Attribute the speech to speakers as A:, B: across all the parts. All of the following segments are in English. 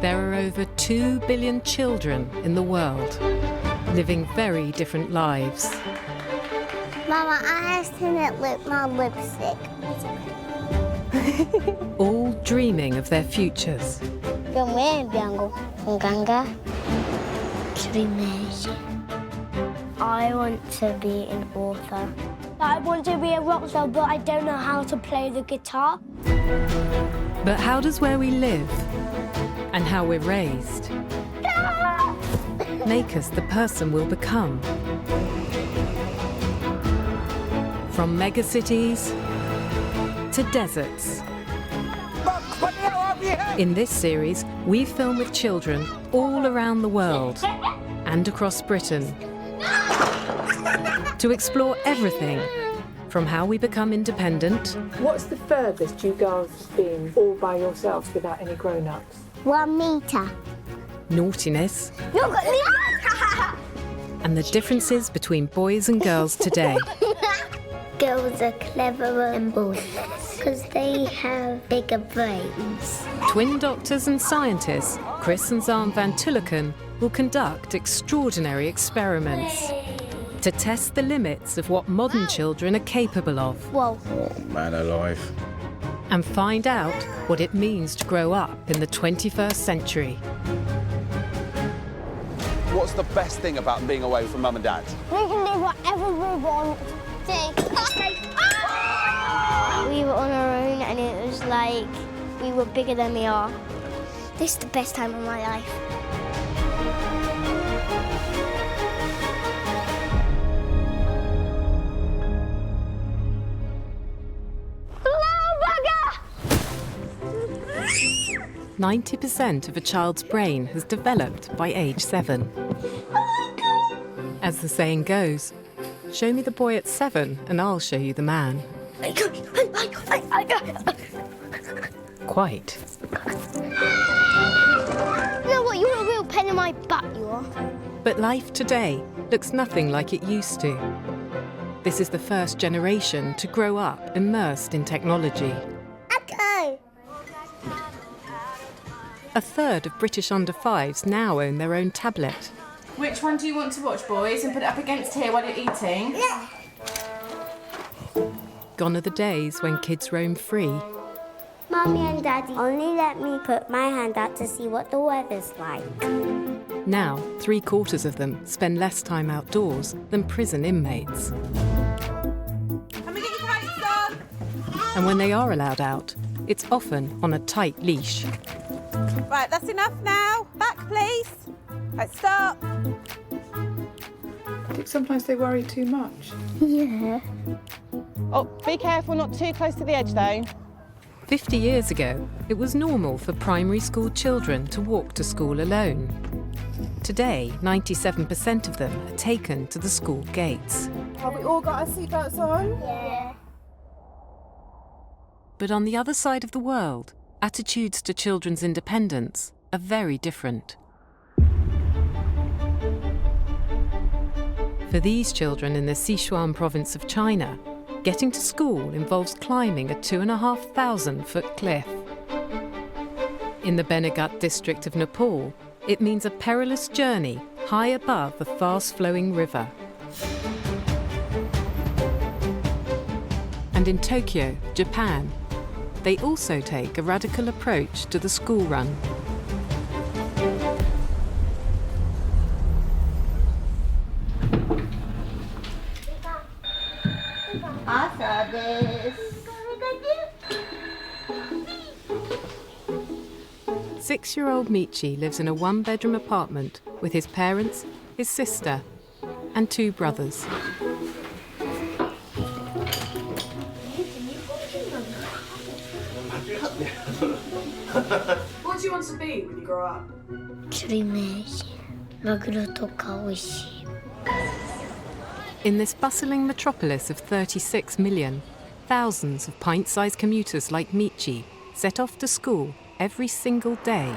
A: There are over 2 billion children in the world, living very different lives.
B: Mama, I accidentally licked my lipstick.
A: All dreaming of their futures.
B: I want to be an author. I want to be a rock star, but I don't know how to play the guitar.
A: But how does where we live and how we're raised make us the person we'll become? From megacities to deserts. In this series, we film with children all around the world and across Britain to explore everything from how we become independent.
C: What's the furthest you girls have been all by yourselves without any grown-ups?
B: 1 meter.
A: Naughtiness and the differences between boys and girls today.
B: Girls are cleverer than boys because they have bigger brains.
A: Twin doctors and scientists, Chris and Xand van Tulleken, will conduct extraordinary experiments to test the limits of what modern children are capable of.
B: Whoa.
D: Oh, man alive.
A: And find out what it means to grow up in the 21st century.
E: What's the best thing about being away from mum and dad?
B: We can do whatever we want. We were on our own and it was like we were bigger than we are. This is the best time of my life. Hello, bugger!
A: 90% of a child's brain has developed by age 7. As the saying goes, show me the boy at 7 and I'll show you the man. Quite.
B: You know what? You're a real pain in my butt, you are.
A: But life today looks nothing like it used to. This is the first generation to grow up immersed in technology.
B: Okay.
A: A third of British under-5s now own their own tablet.
F: Which one do you want to watch, boys? And put it up against here while you're eating.
B: Yeah.
A: Gone are the days when kids roam free.
B: Mommy and Daddy only let me put my hand out to see what the weather's like.
A: Now, 3/4 of them spend less time outdoors than prison inmates.
F: Can we get your kites, son?
A: And when they are allowed out, it's often on a tight leash.
F: Right, that's enough now. Back, please. Right, stop.
C: I think sometimes they worry too much.
B: Yeah.
F: Oh, be careful, not too close to the edge, though.
A: 50 years ago, it was normal for primary school children to walk to school alone. Today, 97% of them are taken to the school gates.
F: Have we all got our seatbelts on?
B: Yeah.
A: But on the other side of the world, attitudes to children's independence are very different. For these children in the Sichuan province of China, getting to school involves climbing a 2,500-foot cliff. In the Benagut district of Nepal, it means a perilous journey high above a fast-flowing river. And in Tokyo, Japan, they also take a radical approach to the school run. Six-year-old Michi lives in a one-bedroom apartment with his parents, his sister, and 2 brothers.
F: What do you want to be when you grow up?
A: In this bustling metropolis of 36 million, thousands of pint-sized commuters like Michi set off to school every single day,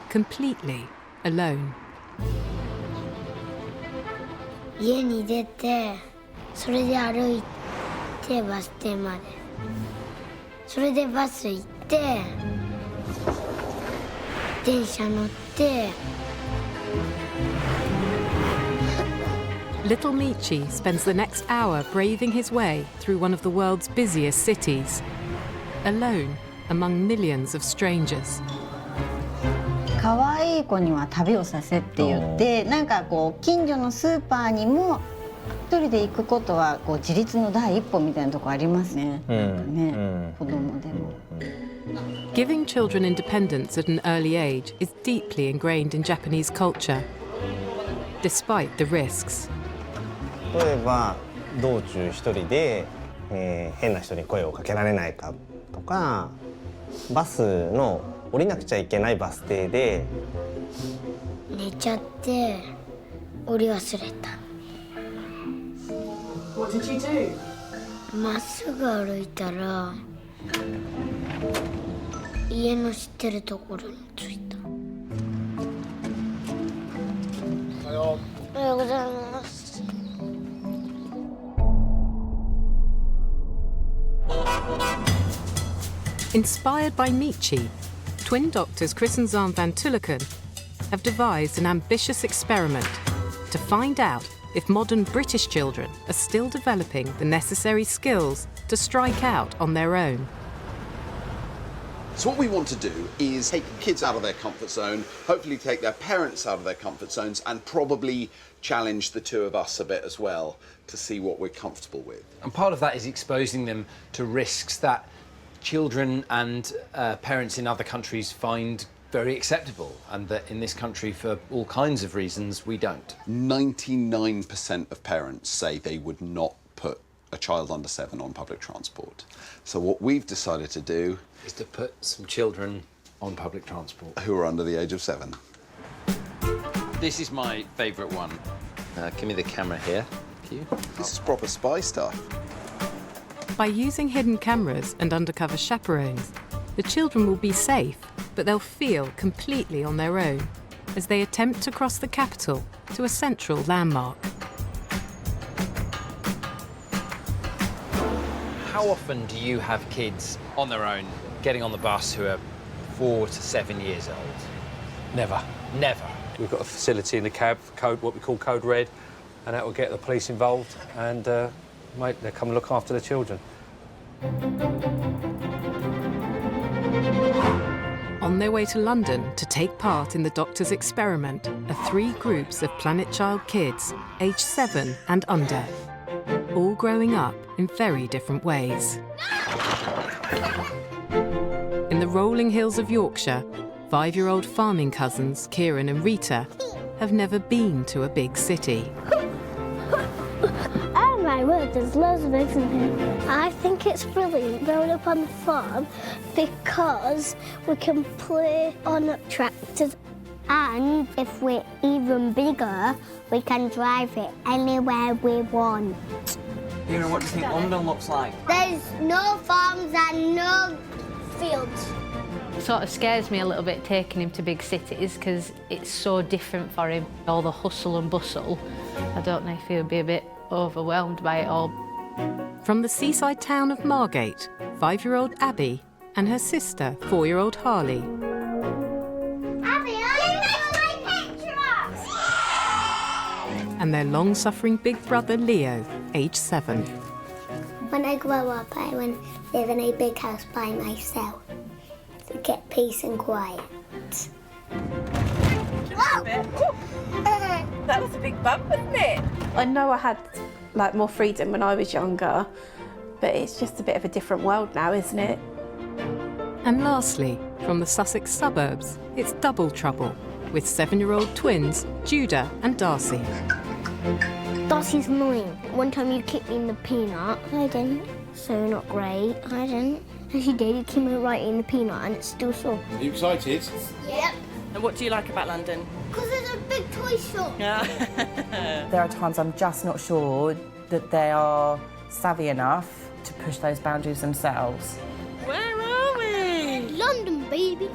A: completely alone.
B: 家に出て、それで歩いてバス停まで。それでバス行って、電車乗って
A: Little Michi spends the next hour braving his way through one of the world's busiest cities, alone among millions of strangers.
D: 可愛い子には旅をさせって言って、なんかこう近所のスーパーにも一人で行くことはこう自立の第一歩みたいなとこありますね。子供でも。
A: Giving children independence at an early age is deeply ingrained in Japanese culture, despite the risks.
G: 例えば道中一人で、変な人に声をかけられないかとか、バスの降りなくちゃいけないバス停で
B: 寝ちゃって降り忘れた。
C: What did you do?
B: まっすぐ歩いたら家の知ってるところに着いた。おはようございます。
A: Inspired by Michi, twin doctors Chris and Xand van Tulleken have devised an ambitious experiment to find out if modern British children are still developing the necessary skills to strike out on their own.
E: So what we want to do is take kids out of their comfort zone, hopefully take their parents out of their comfort zones, and probably challenge the two of us a bit as well to see what we're comfortable with.
H: And part of that is exposing them to risks that children and parents in other countries find very acceptable, and that in this country, for all kinds of reasons, we don't.
E: 99% of parents say they would not put a child under 7 on public transport. So what we've decided to do
H: Is to put some children on public transport.
E: who are under the age of 7.
H: This is my favourite one. Give me the camera here. Thank you.
E: This is proper spy stuff.
A: By using hidden cameras and undercover chaperones, the children will be safe, but they'll feel completely on their own as they attempt to cross the capital to a central landmark.
H: How often do you have kids on their own getting on the bus who are 4 to 7 years old?
I: Never.
H: Never.
I: We've got a facility in the cab, code, what we call Code Red, and that will get the police involved and they come and look after the children.
A: On their way to London to take part in the doctor's experiment are 3 groups of Planet Child kids, aged 7 and under, all growing up in very different ways. In the rolling hills of Yorkshire, 5-year-old farming cousins Kieran and Rita have never been to a big city.
B: Oh my word, there's loads of eggs in here. I think it's brilliant growing up on the farm because we can play on tractors, and if we're even bigger, we can drive it anywhere we want.
J: Kieran, what do you think London looks like?
B: There's no farms and no fields.
K: It sort of scares me a little bit taking him to big cities because it's so different for him, all the hustle and bustle. I don't know if he'll be a bit overwhelmed by it all.
A: From the seaside town of Margate, 5-year-old Abby and her sister, 4-year-old Harley.
B: Abby, my picture!
A: And their long-suffering big brother, Leo, aged 7.
B: When I grow up, I want to live in a big house by myself to get peace and quiet.
F: That was a big bump, wasn't it?
L: I know I had like more freedom when I was younger, but it's just a bit of a different world now, isn't it?
A: And lastly, from the Sussex suburbs, it's double trouble with 7-year-old twins, Judah and Darcy.
B: Darcy's annoying. One time you kicked me in the peanut. I didn't. So not great. I didn't. Yes, you did. You kicked me right in the peanut and it's still sore.
E: Are you excited?
B: Yep.
F: And what do you like about London?
B: Because there's a big toy shop.
M: There are times I'm just not sure that they are savvy enough to push those boundaries themselves.
F: Where are we?
B: London, baby.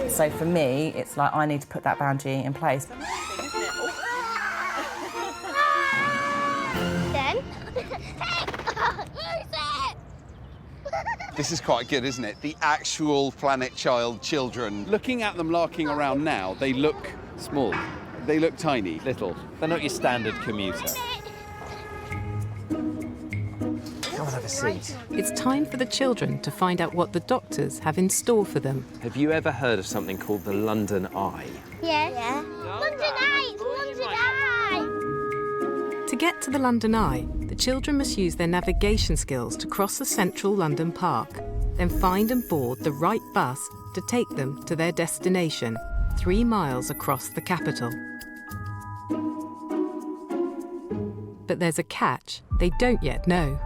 M: So for me, it's like I need to put that boundary in place.
B: Then, hey, who's it?
E: This is quite good, isn't it? The actual Planet Child children. Looking at them larking around now, they look
H: Small,
E: they look tiny.
H: little. They're not your standard commuter. Come and have a seat.
A: It's time for the children to find out what the doctors have in store for them.
H: Have you ever heard of something called the London Eye?
B: Yes. Yeah. London Eye! London Eye!
A: To get to the London Eye, the children must use their navigation skills to cross the central London Park, then find and board the right bus to take them to their destination, 3 miles across the capital. But there's a catch they don't yet know.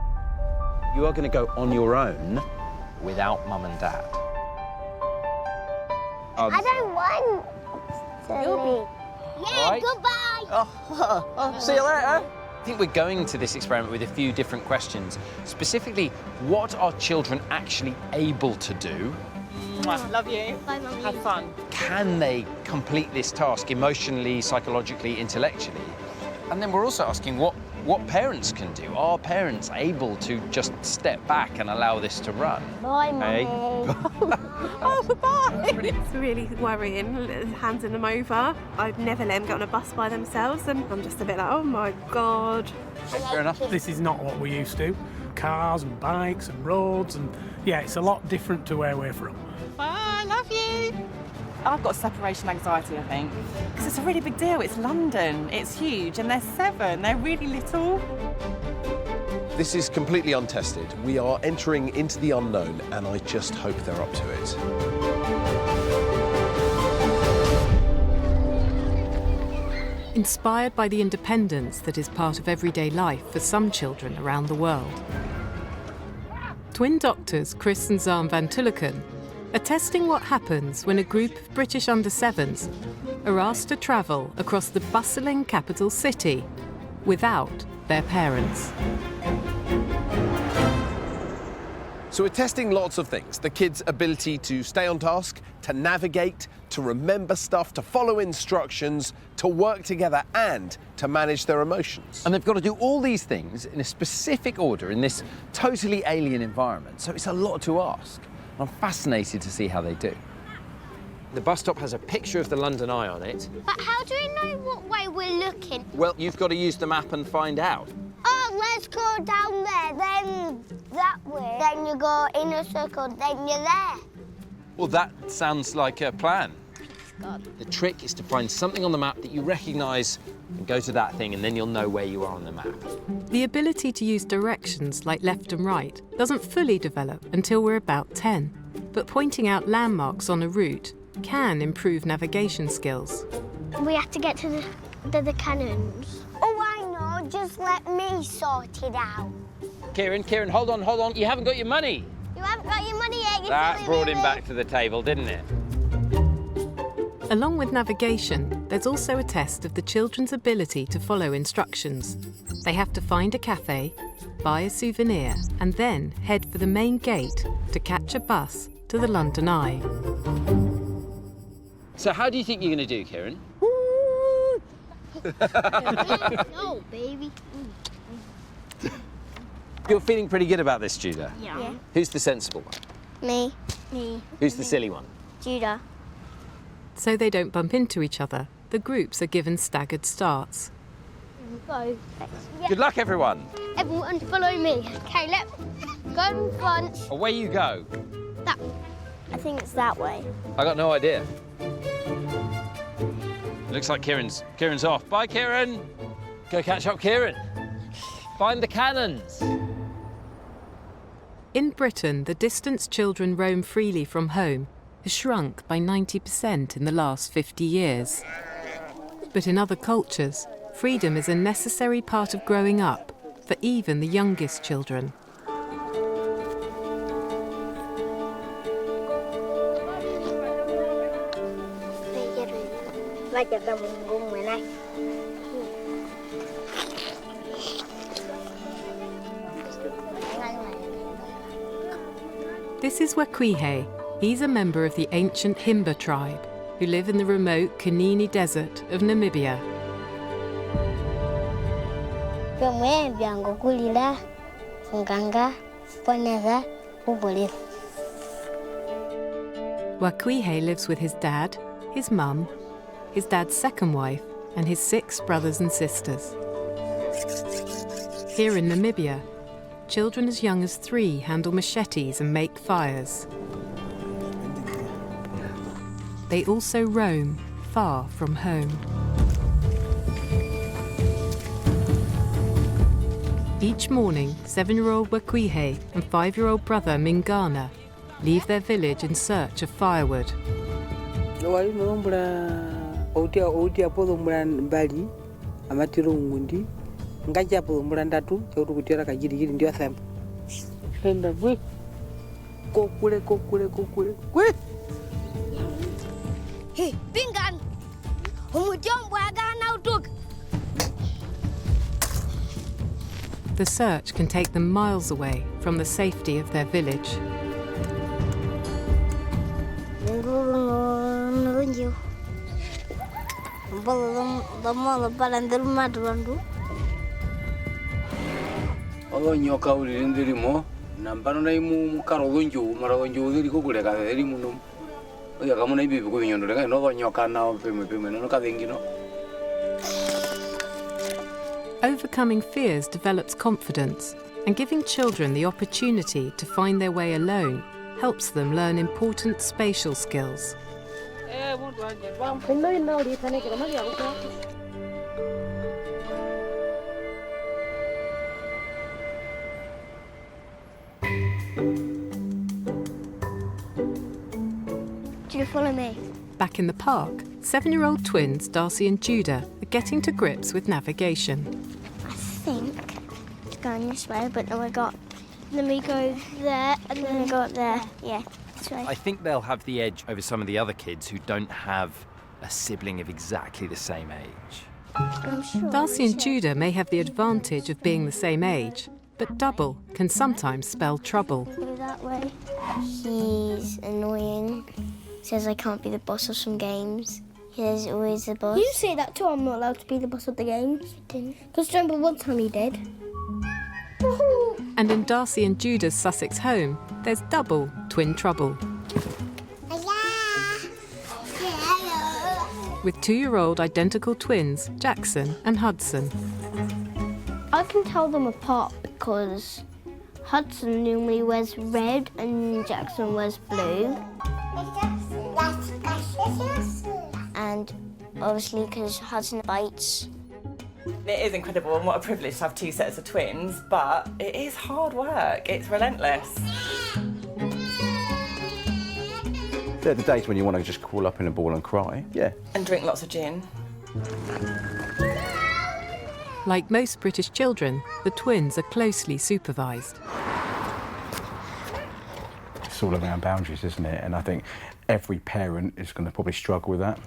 H: You are going to go on your own without mum and dad.
B: I don't want to leave. Yeah,
H: Right.
B: goodbye!
H: See you later. I think we're going to this experiment with a few different questions. Specifically, what are children actually able to do?
F: Love you.
B: Bye, Mummy.
F: Have fun.
H: Can they complete this task emotionally, psychologically, intellectually? And then we're also asking what parents can do. Are parents able to just step back and allow this to run?
B: Bye, Mummy.
L: Oh, bye! It's really worrying, handing them over. I'd never let them get on a bus by themselves, and I'm just a bit like, oh my God.
H: Fair enough.
N: This is not what we used to. Cars and bikes and roads, and yeah, it's a lot different to where we're from.
F: Bye, love you.
M: I've got separation anxiety, I think, because it's a really big deal. It's London, it's huge, and they're 7. They're really little.
O: This is completely untested. We are entering into the unknown, and I just hope they're up to it.
A: Inspired by the independence that is part of everyday life for some children around the world. Twin doctors Chris and Xand van Tulleken are testing what happens when a group of British under-7s are asked to travel across the bustling capital city without their parents.
O: So we're testing lots of things. The kids' ability to stay on task, to navigate, to remember stuff, to follow instructions, to work together, and to manage their emotions.
H: And they've got to do all these things in a specific order in this totally alien environment. So it's a lot to ask. I'm fascinated to see how they do. The bus stop has a picture of the London Eye on it.
B: But how do we know what way we're looking?
H: Well, you've got to use the map and find out.
B: Oh, let's go down there, then that way. Then you go in a circle, then you're there.
H: Well, that sounds like a plan.
B: God.
H: The trick is to find something on the map that you recognise and go to that thing, and then you'll know where you are on the map.
A: The ability to use directions like left and right doesn't fully develop until we're about 10. But pointing out landmarks on a route can improve navigation skills.
B: We have to get to the cannons. Oh, I know. Just let me sort it out.
H: Kieran, hold on. You haven't got your money.
B: You haven't got your money yet.
H: That brought him back to the table, didn't it?
A: Along with navigation, there's also a test of the children's ability to follow instructions. They have to find a cafe, buy a souvenir, and then head for the main gate to catch a bus to the London Eye.
H: So how do you think you're going to do, Kieran?
B: No, baby.
H: You're feeling pretty good about this, Judah?
B: Yeah.
H: Who's the sensible one?
B: Me.
H: Who's the silly one?
B: Judah.
A: So they don't bump into each other, the groups are given staggered starts.
B: Go.
H: Good luck, everyone.
B: Everyone follow me. Okay, let's go in front.
H: Away you go.
B: That. I think it's that way.
H: I got no idea. Looks like Kieran's off. Bye, Kieran. Go catch up, Kieran. Find the cannons.
A: In Britain, the distance children roam freely from home has shrunk by 90% in the last 50 years. But in other cultures, freedom is a necessary part of growing up for even the youngest children. This is Wakwihe. He's a member of the ancient Himba tribe who live in the remote Kanini Desert of Namibia. Wakuihe lives with his dad, his mum, his dad's second wife, and his 6 brothers and sisters. Here in Namibia, children as young as 3 handle machetes and make fires. They also roam far from home. Each morning, 7-year-old Wakuihe and 5-year-old brother Mingana leave their village in search of firewood.
B: Hey, Bingan!
A: The search can take them miles away from the safety of their village. Overcoming fears develops confidence, and giving children the opportunity to find their way alone helps them learn important spatial skills.
B: Do you follow me?
A: Back in the park, 7-year-old twins Darcy and Judah are getting to grips with navigation.
B: I think it's going this way, but then we go there, and then we go up there. Yeah, this way.
H: I think they'll have the edge over some of the other kids who don't have a sibling of exactly the same age.
B: I'm sure.
A: Darcy and Judah may have the advantage of being the same age, but double can sometimes spell trouble.
B: Go that way. He's annoying. Says I can't be the boss of some games. He's always the boss. You say that too. I'm not allowed to be the boss of the games. Because remember one time he did.
A: And in Darcy and Judah's Sussex home, there's double twin trouble. With 2-year-old identical twins, Jackson and Hudson.
B: I can tell them apart because Hudson normally wears red and Jackson wears blue. And obviously because Hudson bites.
M: It is incredible and what a privilege to have 2 sets of twins, but it is hard work. It's relentless.
P: They're the days when you want to just crawl up in a ball and cry, yeah.
M: And drink lots of gin.
A: Like most British children, the twins are closely supervised.
P: It's all around boundaries, isn't it? And I think every parent is going to probably struggle with that.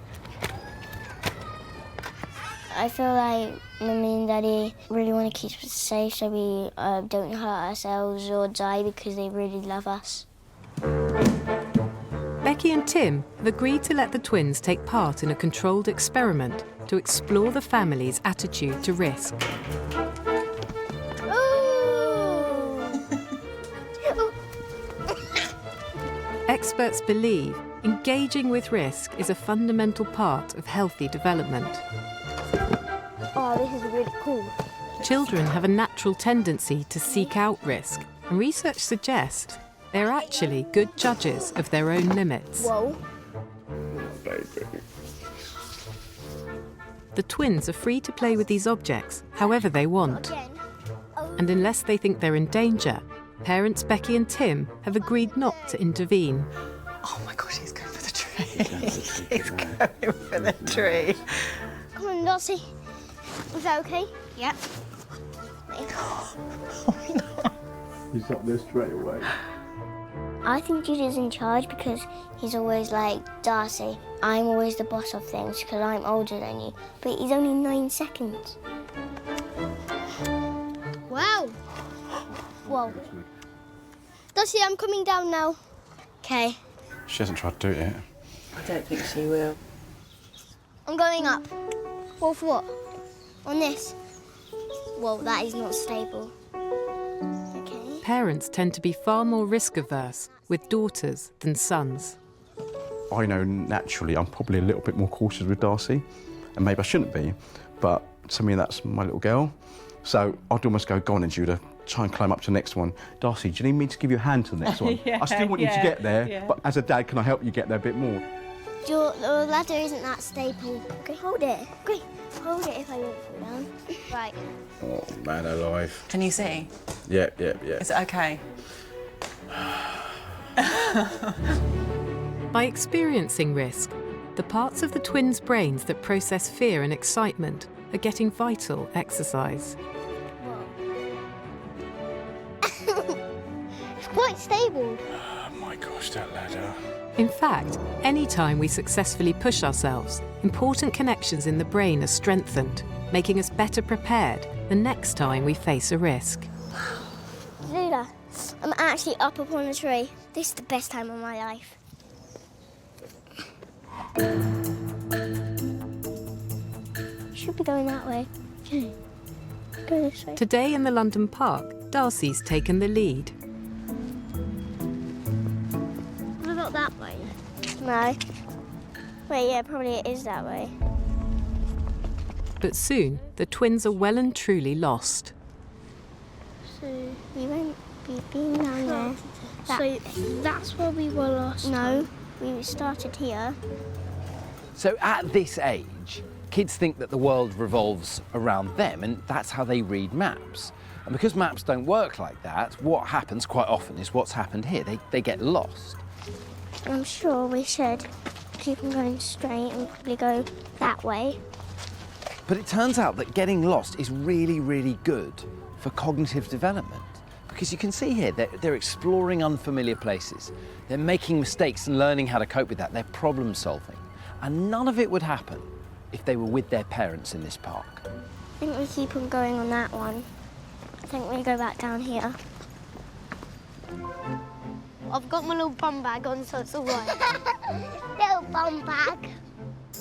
B: I feel like Mummy and Daddy really want to keep us safe so we don't hurt ourselves or die because they really love us.
A: Becky and Tim have agreed to let the twins take part in a controlled experiment to explore the family's attitude to risk. Experts believe engaging with risk is a fundamental part of healthy development.
B: Oh, this is really cool.
A: Children have a natural tendency to seek out risk, and research suggests they're actually good judges of their own limits.
B: Whoa.
A: The twins are free to play with these objects however they want. And unless they think they're in danger, parents Becky and Tim have agreed not to intervene.
M: Oh my gosh, he's going for the tree. He's going for the tree.
B: Come on, Darcy. Is that okay? Yeah.
P: He's up there straight away.
B: I think Judy's in charge because he's always like, Darcy, I'm always the boss of things because I'm older than you. But he's only 9 seconds. Wow. Whoa. Darcy, I'm coming down now. Okay.
P: She hasn't tried to do it yet.
M: I don't think she will.
B: I'm going up. Off what? On this? Whoa, that is not stable. Okay.
A: parents tend to be far more risk-averse with daughters than sons.
P: I know naturally I'm probably a little bit more cautious with Darcy, and maybe I shouldn't be, but to me that's my little girl. So I'd almost go on and Judah, try and climb up to the next one. Darcy, do you need me to give you a hand to the next one? I still want you to get there, but as a dad, can I help you get there a bit more?
B: The ladder isn't that stable. Okay, hold it. Okay, hold it if I won't fall down. Right.
P: Oh, man alive.
M: Can you see?
P: Yeah.
M: Is it okay?
A: By experiencing risk, the parts of the twins' brains that process fear and excitement are getting vital exercise.
B: It's quite stable.
P: Oh my gosh, that ladder.
A: In fact, any time we successfully push ourselves, important connections in the brain are strengthened, making us better prepared the next time we face a risk.
B: Lula, I'm actually up upon a tree. This is the best time of my life. Should be going that way. Okay. Go this way.
A: Today in the London Park, Darcy's taken the lead.
B: What about that way? No. Wait, yeah, probably it is that way.
A: But soon, the twins are well and truly lost.
B: So we won't be being down there. So that's where we were lost. No, we started here.
H: So at this age, kids think that the world revolves around them, and that's how they read maps. And because maps don't work like that, what happens quite often is what's happened here. They get lost.
B: I'm sure we should keep on going straight and probably go that way.
H: But it turns out that getting lost is really, really good for cognitive development. Because you can see here, they're exploring unfamiliar places. They're making mistakes and learning how to cope with that. They're problem solving. And none of it would happen if they were with their parents in this park.
B: I think we keep on going on that one. I think we go back down here. I've got my little bum bag on, so it's all right. Little bum bag.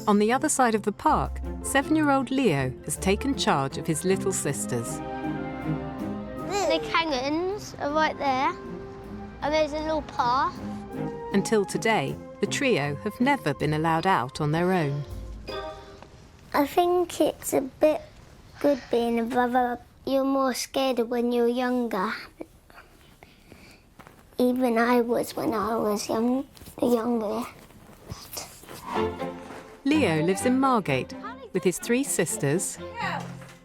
A: On the other side of the park, 7-year-old Leo has taken charge of his little sisters.
B: The canyons are right there, and there's a little path.
A: Until today, the trio have never been allowed out on their own.
B: I think it's a bit good being a brother. You're more scared of when you're younger. Even I was when I was younger.
A: Leo lives in Margate with his 3 sisters,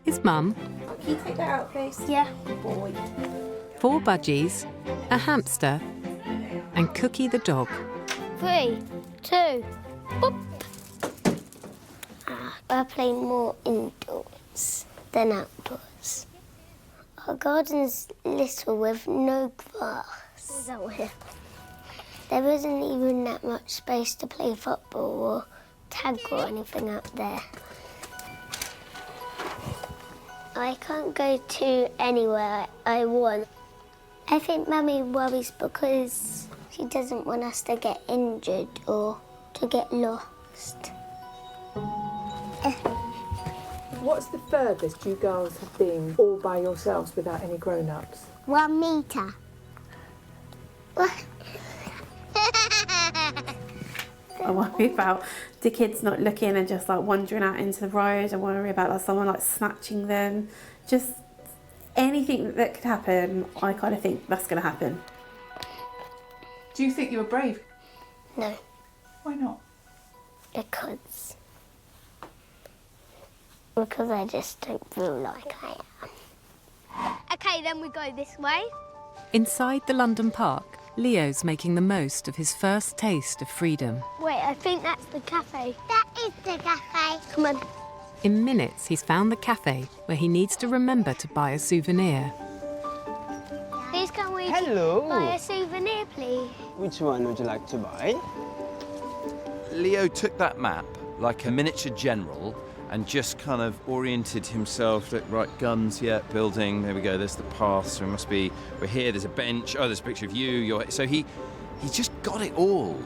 A: his mum,
L: Can you take that out, please?
B: Yeah.
L: Good boy.
A: 4 budgies, a hamster, and Cookie the dog.
B: 3, 2, boop. I play more indoors than outdoors. Our garden's little with no grass. There isn't even that much space to play football or tag or anything up there. I can't go to anywhere I want. I think Mummy worries because she doesn't want us to get injured or to get lost.
C: What's the furthest you girls have been all by yourselves without any grown-ups?
B: 1 metre.
L: I worry about the kids not looking and just like wandering out into the road. I worry about like someone like snatching them. Just anything that could happen, I kind of think that's going to happen.
Q: Do you think you were brave?
B: No.
Q: Why not?
B: Because I just don't feel like I am. Okay, then we go this way.
A: Inside the London Park, Leo's making the most of his first taste of freedom.
B: Wait, I think that's the cafe. That is the cafe. Come on.
A: In minutes, he's found the cafe where he needs to remember to buy a souvenir.
B: Please can we
R: Hello.
B: buy a souvenir, please?
R: Which one would you like to buy?
H: Leo took that map like a miniature general and just kind of oriented himself. Look, right, guns, yeah, building, there we go, there's the path, so it must be, we're here, there's a bench, oh, there's a picture of you, so he just got it all.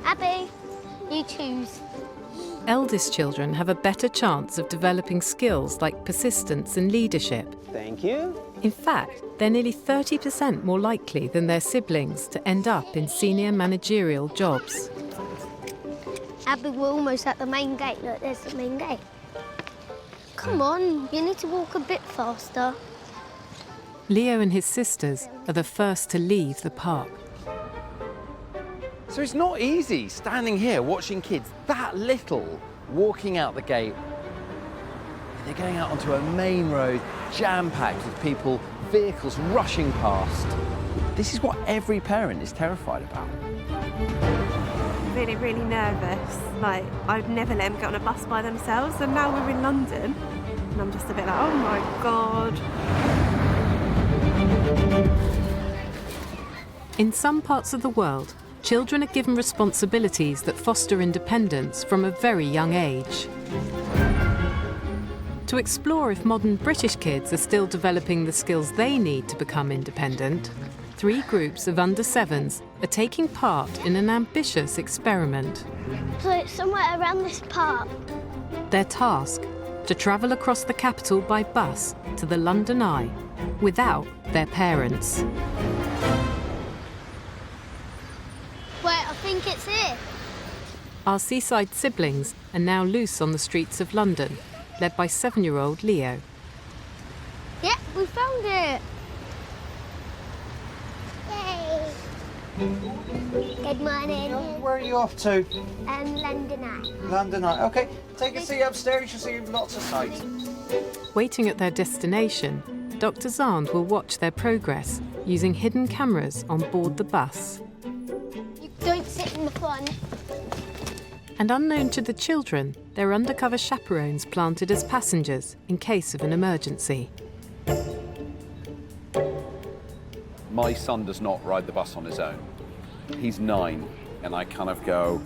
B: Abby, you choose.
A: eldest children have a better chance of developing skills like persistence and leadership.
R: Thank you.
A: In fact, they're nearly 30% more likely than their siblings to end up in senior managerial jobs.
B: Abby, we're almost at the main gate. Look, there's the main gate. Come on, you need to walk a bit faster.
A: Leo and his sisters are the first to leave the park.
H: So it's not easy standing here watching kids that little walking out the gate. They're going out onto a main road jam-packed with people, vehicles rushing past. This is what every parent is terrified about.
L: Really, really nervous. Like, I've never let them get on a bus by themselves, and now we're in London, and I'm just a bit like, oh my God.
A: In some parts of the world, children are given responsibilities that foster independence from a very young age. To explore if modern British kids are still developing the skills they need to become independent, 3 groups of under-7s are taking part in an ambitious experiment.
B: So it's somewhere around this park.
A: Their task, to travel across the capital by bus to the London Eye without their parents.
B: Wait, I think it's here.
A: Our seaside siblings are now loose on the streets of London, led by 7-year-old Leo.
B: Yep, we found it. Yay. Good morning.
J: Where are you off to?
B: London Eye.
J: London Eye. OK, take a seat upstairs, you'll see lots of sights.
A: Waiting at their destination, Dr. Xand will watch their progress using hidden cameras on board the bus.
B: You don't sit in the front.
A: And unknown to the children, they're undercover chaperones planted as passengers in case of an emergency.
E: My son does not ride the bus on his own. He's 9, and I kind of go,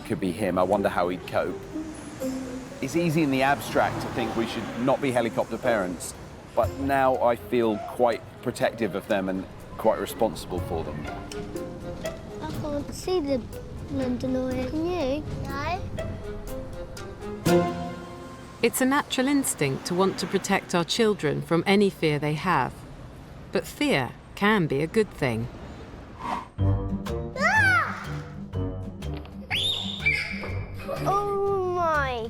E: could be him. I wonder how he'd cope. It's easy in the abstract to think we should not be helicopter parents, but now I feel quite protective of them and quite responsible for them.
B: I can't see the London Eye. Can you? No.
A: It's a natural instinct to want to protect our children from any fear they have. But fear can be a good thing.
B: Ah! Oh my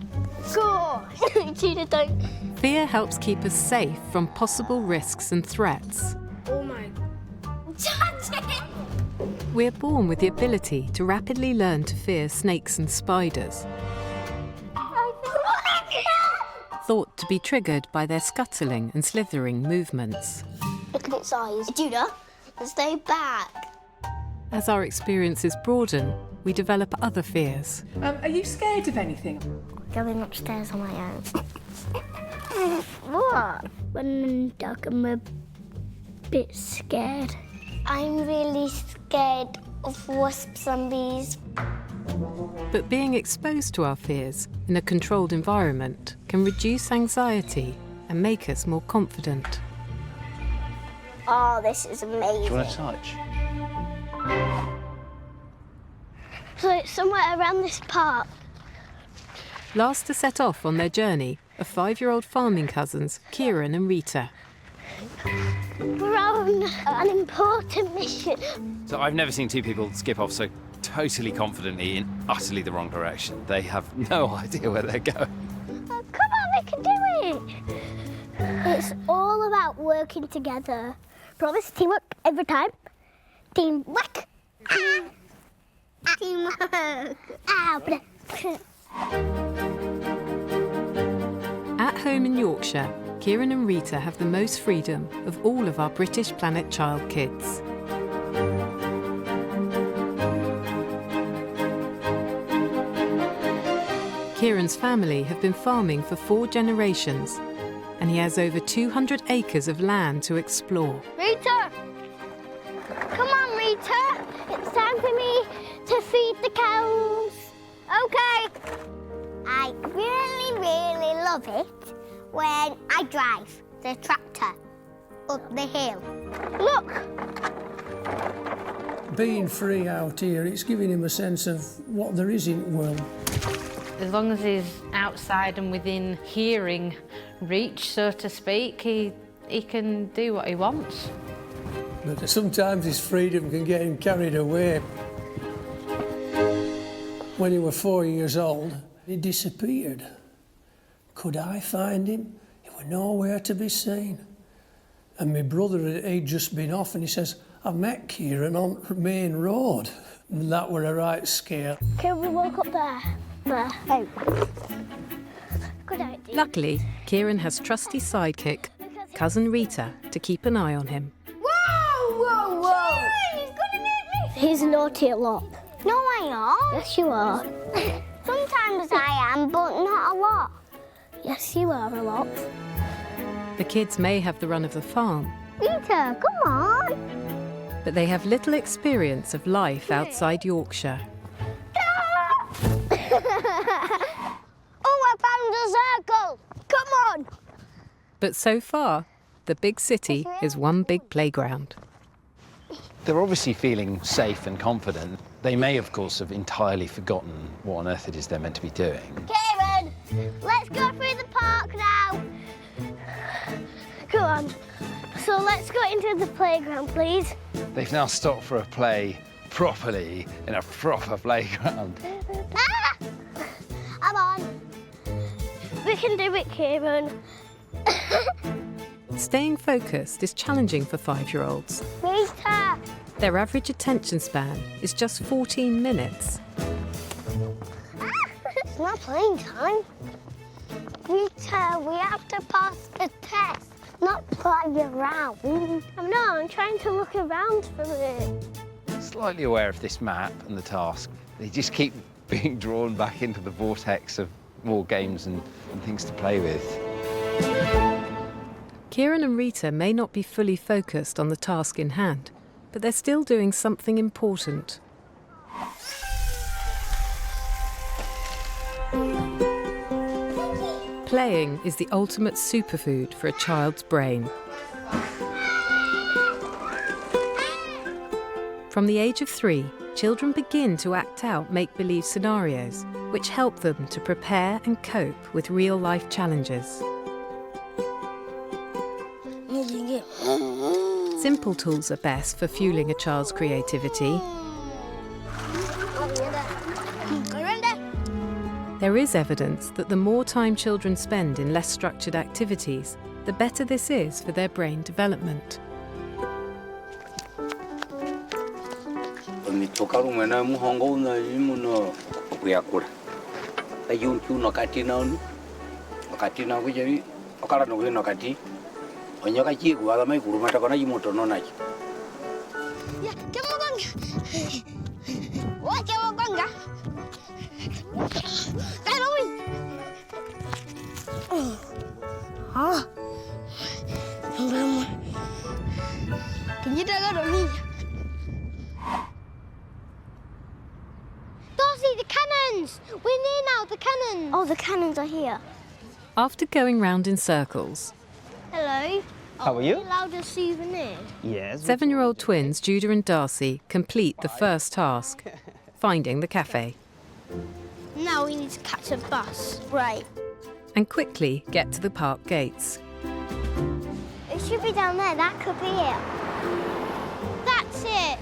B: gosh! Gina, don't.
A: Fear helps keep us safe from possible risks and threats.
B: Oh my. Touch it!
A: We're born with the ability to rapidly learn to fear snakes and spiders, thought to be triggered by their scuttling and slithering movements.
B: Look at its eyes. Judah, stay back.
A: As our experiences broaden, we develop other fears.
Q: Are you scared of anything?
B: Going upstairs on my own. What? When I'm dark, I'm a bit scared. I'm really scared of wasps and bees.
A: But being exposed to our fears in a controlled environment can reduce anxiety and make us more confident.
B: Oh, this is amazing.
J: Do you want to touch?
B: So it's somewhere around this park.
A: Last to set off on their journey are 5-year-old farming cousins, Kieran and Rita.
B: We're on an important mission.
H: So I've never seen 2 people skip off so totally confidently in utterly the wrong direction. They have no idea where they're going.
B: Oh, come on, we can do it. It's all about working together. Promise, teamwork every time. Teamwork. Teamwork.
A: At home in Yorkshire, Kieran and Rita have the most freedom of all of our British Planet Child kids. Kieran's family have been farming for 4 generations, and he has over 200 acres of land to explore.
B: Rita! Come on, Rita! It's time for me to feed the cows. Okay. I really, really love it when I drive the tractor up the hill. Look!
S: Being free out here, it's giving him a sense of what there is in the world.
K: As long as he's outside and within hearing reach, so to speak, he can do what he wants.
S: But sometimes his freedom can get him carried away. When he was 4 years old, he disappeared. Could I find him? He was nowhere to be seen. And my brother, he'd just been off, and he says, I met Kieran on Main Road. And that were a right scare.
B: Can we walk up there? There. Oh. Good idea.
A: Luckily, Kieran has trusty sidekick, cousin Rita, to keep an eye on him.
B: Whoa, whoa, whoa! He's gonna make me. He's naughty a lot. No, I am. Yes, you are. Sometimes I am, but not a lot. Yes, you are a lot.
A: The kids may have the run of the farm,
B: Rita, come on.
A: but they have little experience of life outside Yorkshire.
B: Oh, I found a circle. Come on.
A: But so far, the big city is one big playground.
H: They're obviously feeling safe and confident. They may, of course, have entirely forgotten what on earth it is they're meant to be doing.
B: Kieran, let's go through the park now. Come on. So let's go into the playground, please.
H: They've now stopped for a play properly in a proper playground.
B: Ah! Come on. We can do it, Kieran.
A: Staying focused is challenging for 5-year-olds.
B: Rita!
A: Their average attention span is just 14 minutes.
B: It's not playing time. Rita, we have to pass the test, not play around. I'm trying to look around for it.
H: Slightly aware of this map and the task, they just keep being drawn back into the vortex of more games and things to play with.
A: Kieran and Rita may not be fully focused on the task in hand, but they're still doing something important. Playing is the ultimate superfood for a child's brain. From the age of 3, children begin to act out make-believe scenarios, which help them to prepare and cope with real-life challenges. Simple tools are best for fueling a child's creativity. There is evidence that the more time children spend in less structured activities, the better this is for their brain development.
B: Darcy, the cannons! We're near now, the cannons! Oh, the cannons are here.
A: After going round in circles,
B: Hello.
G: How are you?
B: Are we allowed a souvenir?
G: Yes.
A: 7-year-old twins Judah and Darcy complete the first task, finding the cafe,
B: Now we need to catch a bus. Right.
A: and quickly get to the park gates.
B: It should be down there. That could be it. That's it.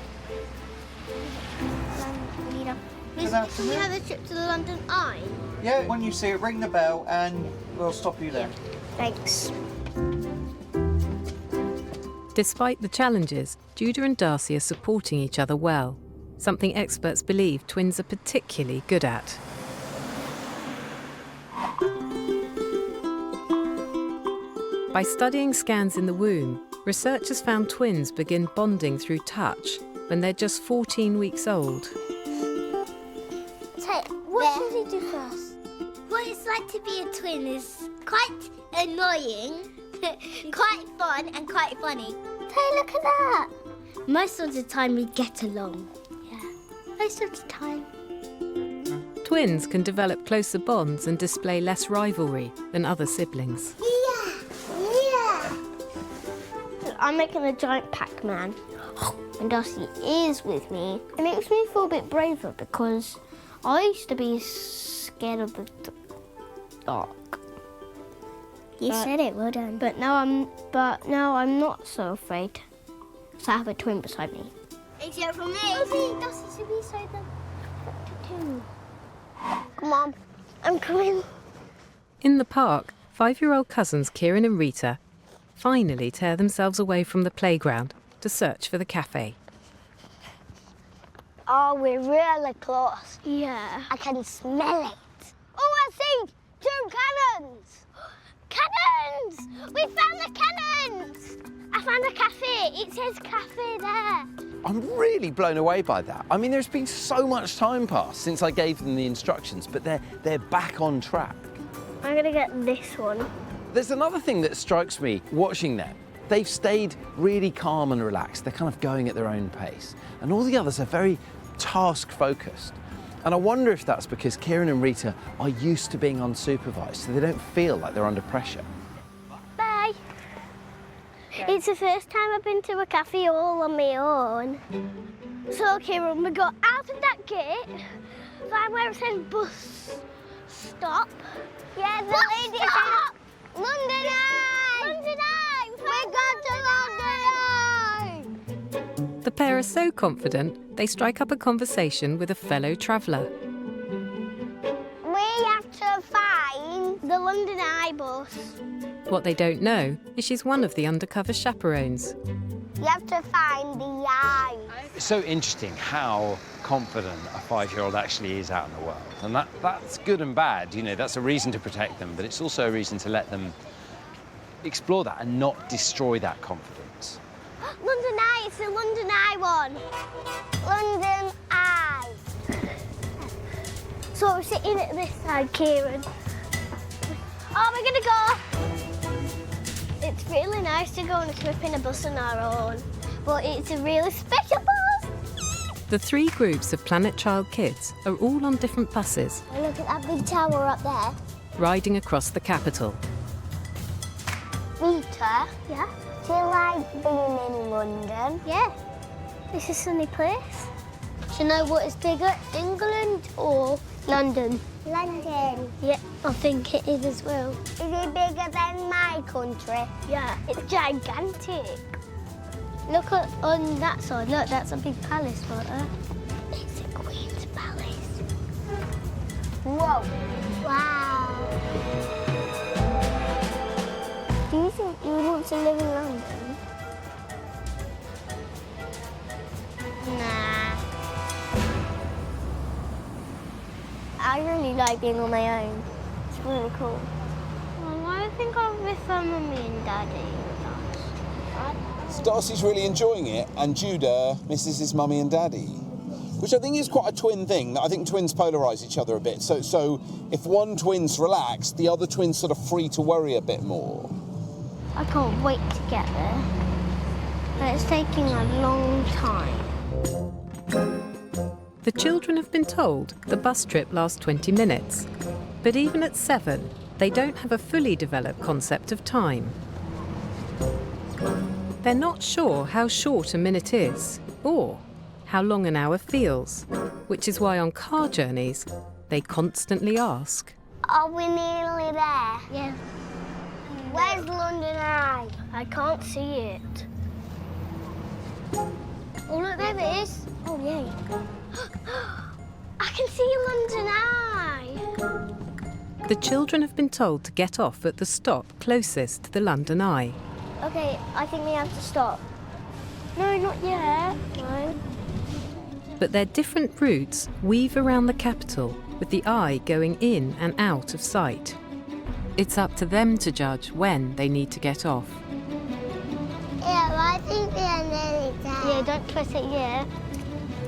B: Can we have a trip to the London Eye?
J: Yeah, when you see it, ring the bell and we'll stop you there.
B: Thanks.
A: Despite the challenges, Judah and Darcy are supporting each other well, something experts believe twins are particularly good at. By studying scans in the womb, researchers found twins begin bonding through touch when they're just 14 weeks old.
B: What should we do first? What it's like to be a twin is quite annoying, quite fun and quite funny. Hey, look at that! Most of the time we get along. Yeah, most of the time.
A: Twins can develop closer bonds and display less rivalry than other siblings.
B: Yeah! I'm making a giant Pac-Man, and Darcy is with me. It makes me feel a bit braver because I used to be scared of the dark. You said it, well done. But now I'm not so afraid. So I have a twin beside me. Except for me. Dusty should be beside them too. Come on, I'm coming.
A: In the park, 5-year-old cousins Kieran and Rita finally tear themselves away from the playground to search for the cafe.
B: Oh, we're really close. Yeah. I can smell it. Oh, I see 2 cannons. Cannons! We found the cannons! I found a cafe. It says cafe there.
H: I'm really blown away by that. I mean, there's been so much time passed since I gave them the instructions, but they're back on track.
B: I'm going to get this one.
H: There's another thing that strikes me watching them. They've stayed really calm and relaxed. They're kind of going at their own pace. And all the others are very task-focused. And I wonder if that's because Kieran and Rita are used to being unsupervised, so they don't feel like they're under pressure.
B: Bye. It's the first time I've been to a cafe all on my own. So, Kieran, we got out of that gate, find where it says bus stop. Yeah, the lady said London Eye! London Eye! We got to London Eye!
A: The pair are so confident, they strike up a conversation with a fellow traveller.
B: We have to find the London Eye bus.
A: What they don't know is she's one of the undercover chaperones.
B: You have to find the eye.
H: It's so interesting how confident a 5-year-old actually is out in the world. And that's good and bad, you know, that's a reason to protect them, but it's also a reason to let them explore that and not destroy that confidence.
B: London Eye, it's the London Eye one. London Eye. So we're sitting at this side, Kieran. Oh, we're gonna go. It's really nice to go on a trip in a bus on our own, but it's a really special bus.
A: The 3 groups of Planet Child kids are all on different buses,
B: Look at that big tower up there.
A: riding across the capital.
B: Rita? Yeah? Do you like being in London? Yeah. It's a sunny place. Do you know what is bigger, England or London? London. Yeah, I think it is as well. Is it bigger than my country? Yeah, it's gigantic. Look at on that side. Look, that's a big palace right there. It's the Queen's Palace. Whoa. Wow. Do you think you would want to live in London? Nah. I really like being on my own. It's really cool. Well, I think I'll be with Mummy and Daddy.
E: So Darcy's really enjoying it, and Judah misses his mummy and daddy, which I think is quite a twin thing. I think twins polarise each other a bit. So if one twin's relaxed, the other twin's sort of free to worry a bit more.
B: I can't wait to get there. But it's taking a long time.
A: The children have been told the bus trip lasts 20 minutes. But even at 7, they don't have a fully developed concept of time. They're not sure how short a minute is, or how long an hour feels, which is why on car journeys, they constantly ask,
B: Are we nearly there? Yeah. Where's London Eye? I can't see it. Oh, look, there it is. Oh, yay. I can see London Eye.
A: The children have been told to get off at the stop closest to the London Eye.
B: OK, I think we have to stop. No, not yet. No.
A: But their different routes weave around the capital, with the eye going in and out of sight. It's up to them to judge when they need to get off.
B: Yeah, I think we are nearly there. Yeah, don't press it yet.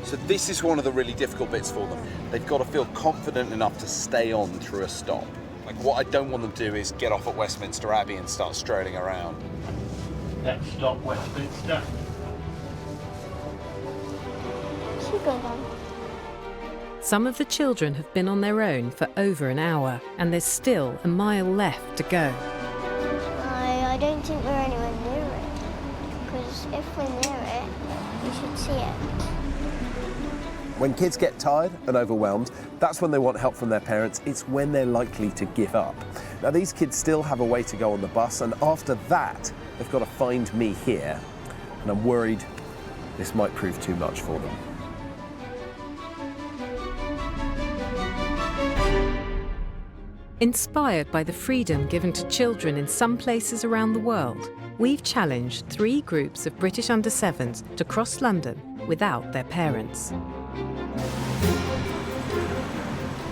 E: So this is one of the really difficult bits for them. They've got to feel confident enough to stay on through a stop. Like, what I don't want them to do is get off at Westminster Abbey and start strolling around.
T: Next stop, Westminster.
B: Should go then.
A: Some of the children have been on their own for over an hour, and there's still a mile left to go.
B: I don't think we're anywhere near it. Because if we're near it, we should see it.
O: When kids get tired and overwhelmed, that's when they want help from their parents. It's when they're likely to give up. Now, these kids still have a way to go on the bus, and after that, they've got to find me here. And I'm worried this might prove too much for them.
A: Inspired by the freedom given to children in some places around the world, we've challenged 3 groups of British under-7s to cross London without their parents.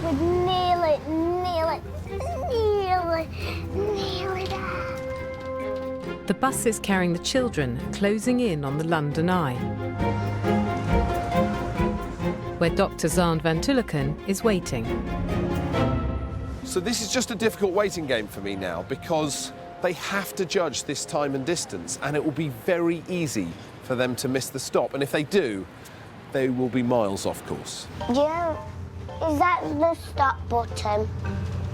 B: We're nearly there.
A: The buses carrying the children are closing in on the London Eye, where Dr. Xand van Tulleken is waiting.
O: So this is just a difficult waiting game for me now, because they have to judge this time and distance, and it will be very easy for them to miss the stop. And if they do, they will be miles off course.
B: Yeah, is that the stop button?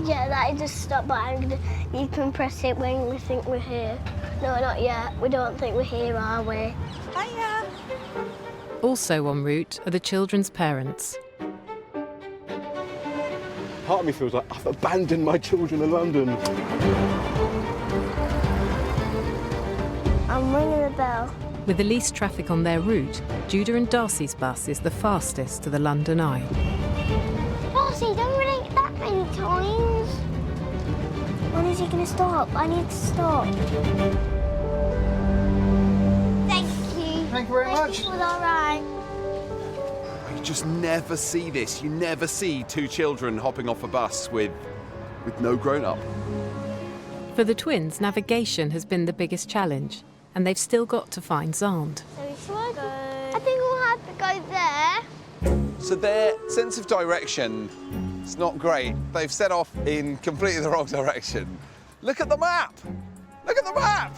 B: Yeah, that is the stop button. You can press it when we think we're here. No, not yet. We don't think we're here, are we?
F: Hiya.
A: Also en route are the children's parents.
P: Part of me feels like I've abandoned my children in London.
B: I'm ringing the bell.
A: With the least traffic on their route, Judah and Darcy's bus is the fastest to the London Eye.
B: Darcy, don't ring it that many times. When is he going to stop? I need to stop. Thank you.
J: Thank you very much.
B: Thank you for the ride.
E: You just never see this. You never see 2 children hopping off a bus with no grown-up.
A: For the twins, navigation has been the biggest challenge, and they've still got to find Xand.
B: I think we'll have to go there.
E: So their sense of direction is not great. They've set off in completely the wrong direction. Look at the map! Look at the map!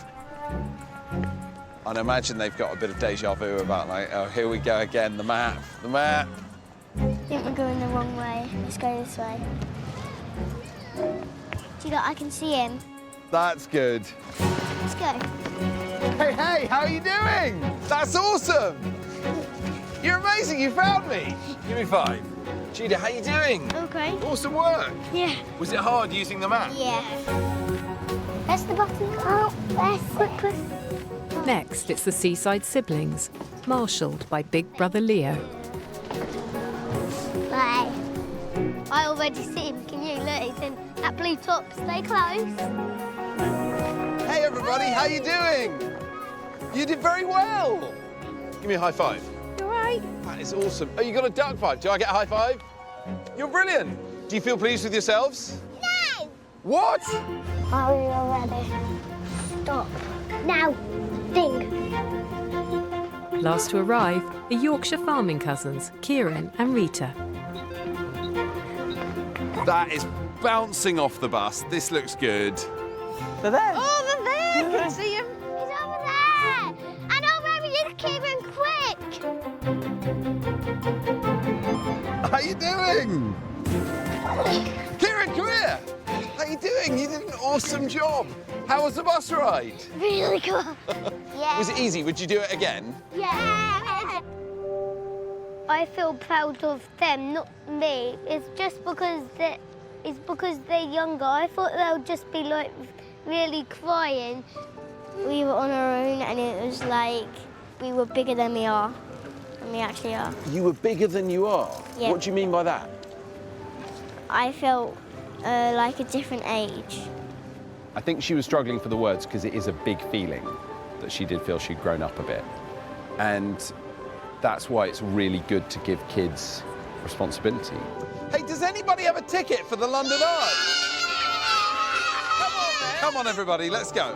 E: And I imagine they've got a bit of deja vu about, like, oh, here we go again, the map, the map.
B: I think we're going the wrong way. Let's go this way. See that? I can see him.
E: That's good.
B: Let's go.
E: Hey, how are you doing? That's awesome! You're amazing, you found me! Give me 5. Judah, how you doing?
B: Okay.
E: Awesome work.
B: Yeah.
E: Was it hard using the map?
B: Yeah. Press the button. Oh, press quickly.
A: Next, it's the seaside siblings, marshalled by Big Brother Leo.
B: Bye. I already see him. Can you look? He's in that blue top. Stay close.
E: Hey everybody, how you doing? You did very well. Give me a high 5.
F: You all right?
E: That is awesome. Oh, you got a duck 5. Do I get a high 5? You're brilliant. Do you feel pleased with yourselves?
B: No!
E: What?
B: Are we all ready? Stop. Now. Ding.
A: Last to arrive, the Yorkshire farming cousins, Kieran and Rita.
E: That is bouncing off the bus. This looks good.
J: They're there.
F: Oh, they're there. Can you see him?
B: He's over there. And already it's Kieran, quick.
E: How you doing? Kieran, come here. How you doing? You did an awesome job. How was the bus ride?
B: Really cool. Yeah.
E: Was it easy? Would you do it again?
B: Yeah. I feel proud of them, not me. It's just because they're younger. I thought they'll just be like really crying. We were on our own, and it was like we were bigger than we are, and we actually are.
E: You were bigger than you are?
B: Yeah.
E: What do you mean by that?
B: I felt like a different age.
H: I think she was struggling for the words because it is a big feeling that she did feel she'd grown up a bit. And that's why it's really good to give kids responsibility.
E: Hey, does anybody have a ticket for the London Eye? Come on, man. Come on, everybody, let's go.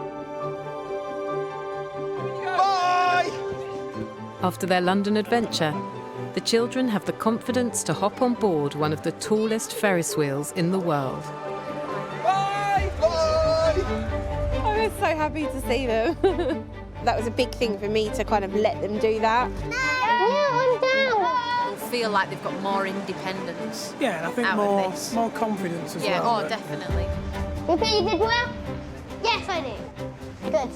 E: Bye!
A: After their London adventure, the children have the confidence to hop on board one of the tallest Ferris wheels in the world.
E: Bye! Bye!
F: I was so happy to see them. That was a big thing for me to kind of let them do that.
K: Feel like they've got more independence.
N: Yeah, and I think more confidence as
K: yeah,
N: well.
K: Yeah, definitely.
B: You think you did well? Yes, I do. Good.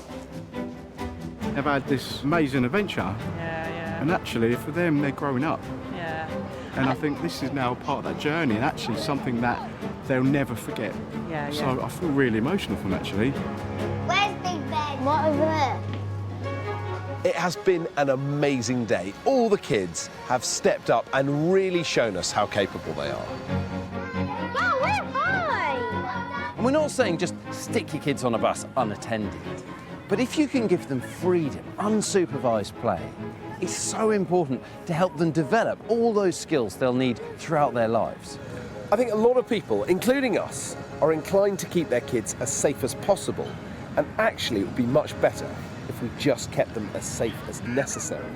P: They've had this amazing adventure.
M: Yeah.
P: And actually, for them, they're growing up.
M: Yeah.
P: And I think this is now part of that journey and actually something that they'll never forget.
M: Yeah,
P: so I feel really emotional from it, actually.
B: Where's Big Ben? What over there?
O: It has been an amazing day. All the kids have stepped up and really shown us how capable they are.
B: Wow, we're high!
H: And we're not saying just stick your kids on a bus unattended, but if you can give them freedom, unsupervised play, it's so important to help them develop all those skills they'll need throughout their lives.
O: I think a lot of people, including us, are inclined to keep their kids as safe as possible, and actually it would be much better if we just kept them as safe as necessary.